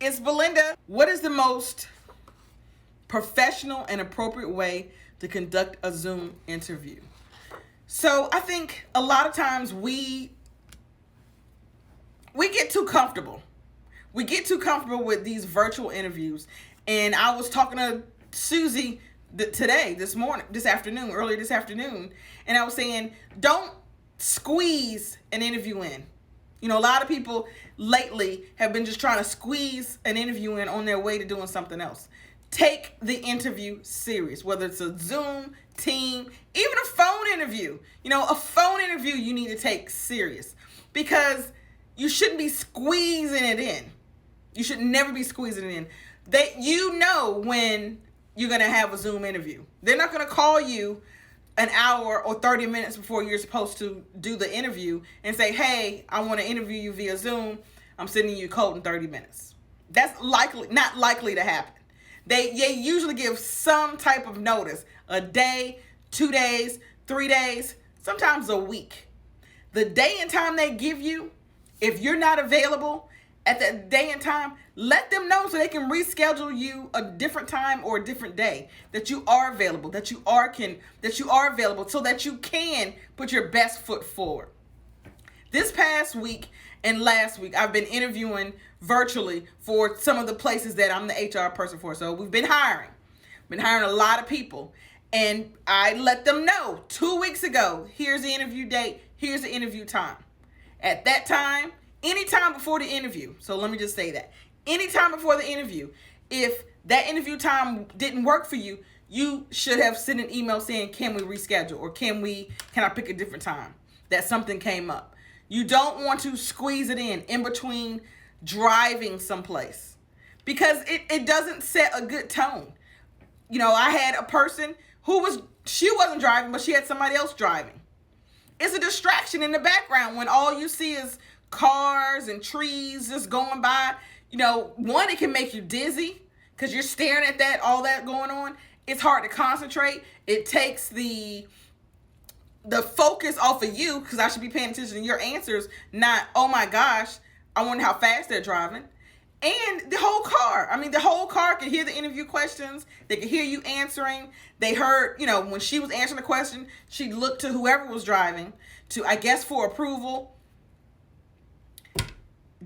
It's Belinda. What is the most professional and appropriate way to conduct a Zoom interview? So I think a lot of times we get too comfortable. We get too comfortable with these virtual interviews. And I was talking to Susie earlier this afternoon, and I was saying, don't squeeze an interview in. A lot of people lately have been just trying to squeeze an interview in on their way to doing something else. Take the interview serious, whether it's a Zoom, Team, even a phone interview. A phone interview you need to take serious because you shouldn't be squeezing it in. You should never be squeezing it in. When you're going to have a Zoom interview. They're not going to call you an hour or 30 minutes before you're supposed to do the interview and say, hey, I want to interview you via Zoom. I'm sending you a code in 30 minutes. That's not likely to happen. They usually give some type of notice, a day, 2 days, 3 days, sometimes a week. The day and time they give you, if you're not available at that day and time, let them know so they can reschedule you a different time or a different day that you are available, that you are available so that you can put your best foot forward. This past week and last week, I've been interviewing virtually for some of the places that I'm the HR person for. So we've been hiring a lot of people. And I let them know 2 weeks ago, here's the interview date, here's the interview time. At that time, anytime before the interview, so let me just say that, anytime before the interview, if that interview time didn't work for you, you should have sent an email saying, can we reschedule, or can I pick a different time that something came up. You don't want to squeeze it in between driving someplace because it doesn't set a good tone. I had a person she wasn't driving, but she had somebody else driving. It's a distraction in the background when all you see is cars and trees just going by. One, it can make you dizzy because you're staring at all that going on. It's hard to concentrate. It takes the focus off of you because I should be paying attention to your answers, not, oh my gosh, I wonder how fast they're driving. And the whole car could hear the interview questions. They could hear you answering. They heard, when she was answering the question, she looked to whoever was driving for approval.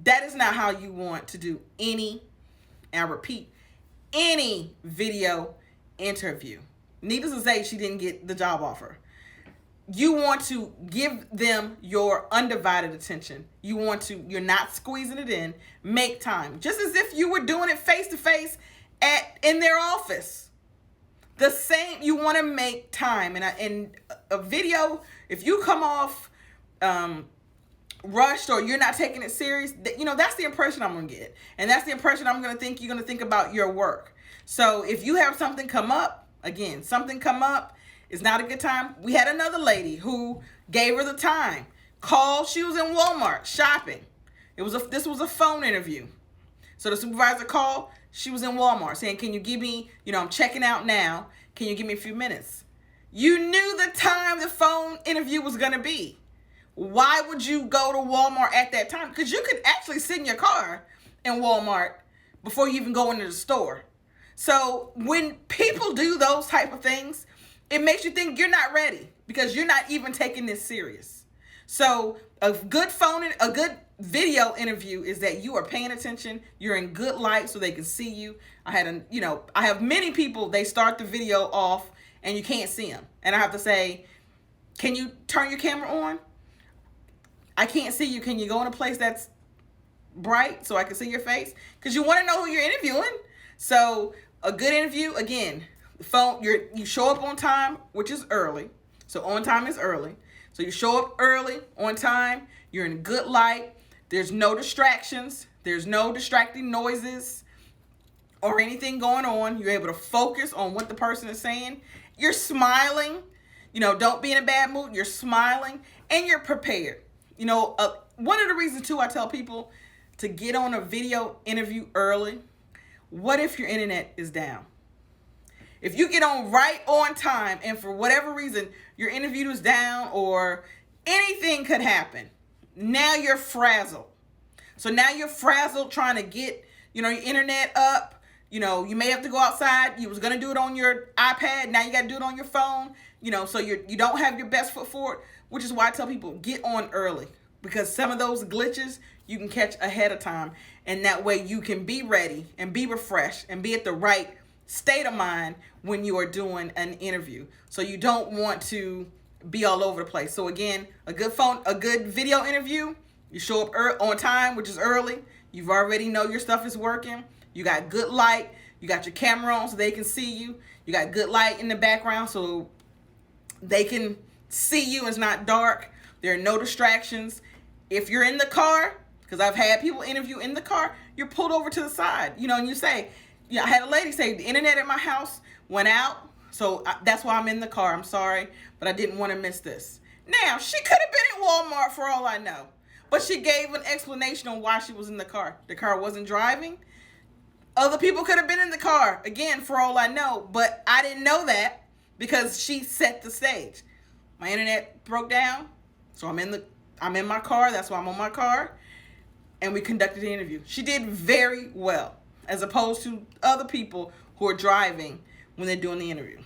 That is not how you want to do any video interview. Needless to say, she didn't get the job offer. You want to give them your undivided attention. You're not squeezing it in. Make time. Just as if you were doing it face to face in their office. The same, you want to make time. And a video, if you come off rushed or you're not taking it serious, that's the impression I'm going to get. And that's the impression I'm going to think you're going to think about your work. So if you have something come up, it's not a good time. We had another lady who gave her the time. Called, she was in Walmart shopping. This was a phone interview. So the supervisor called, she was in Walmart saying, can you give me, I'm checking out now. Can you give me a few minutes? You knew the time the phone interview was going to be. Why would you go to Walmart at that time? Because you could actually sit in your car in Walmart before you even go into the store. So when people do those type of things, it makes you think you're not ready because you're not even taking this serious. So a good video interview is that you are paying attention, you're in good light so they can see you. I have many people, they start the video off and you can't see them. And I have to say, can you turn your camera on? I can't see you. Can you go in a place that's bright so I can see your face? Because you want to know who you're interviewing. So a good interview, again, the phone, you show up on time, which is early. So on time is early. So you show up early, on time, you're in good light. There's no distractions. There's no distracting noises or anything going on. You're able to focus on what the person is saying. You're smiling. Don't be in a bad mood. You're smiling and you're prepared. One of the reasons too I tell people to get on a video interview early. What if your internet is down? If you get on right on time and for whatever reason your interview is down or anything could happen, now you're frazzled. So now you're frazzled trying to get your internet up. You may have to go outside. You was gonna do it on your iPad. Now you got to do it on your phone. So you don't have your best foot forward, which is why I tell people get on early, because some of those glitches you can catch ahead of time, and that way you can be ready and be refreshed and be at the right state of mind when you are doing an interview. So you don't want to be all over the place. So again, a good video interview, you show up on time, which is early. You've already know your stuff is working. You got good light. You got your camera on so they can see you. You got good light in the background so they can see you. It's not dark. There are no distractions. If you're in the car, because I've had people interview in the car, you're pulled over to the side, and you say, I had a lady say, the internet at my house went out, so that's why I'm in the car. I'm sorry, but I didn't want to miss this. Now, she could have been at Walmart for all I know, but she gave an explanation on why she was in the car. The car wasn't driving. Other people could have been in the car, again, for all I know, but I didn't know that because she set the stage. My internet broke down, so I'm in my car. That's why I'm on my car, and we conducted the interview. She did very well, as opposed to other people who are driving when they're doing the interview.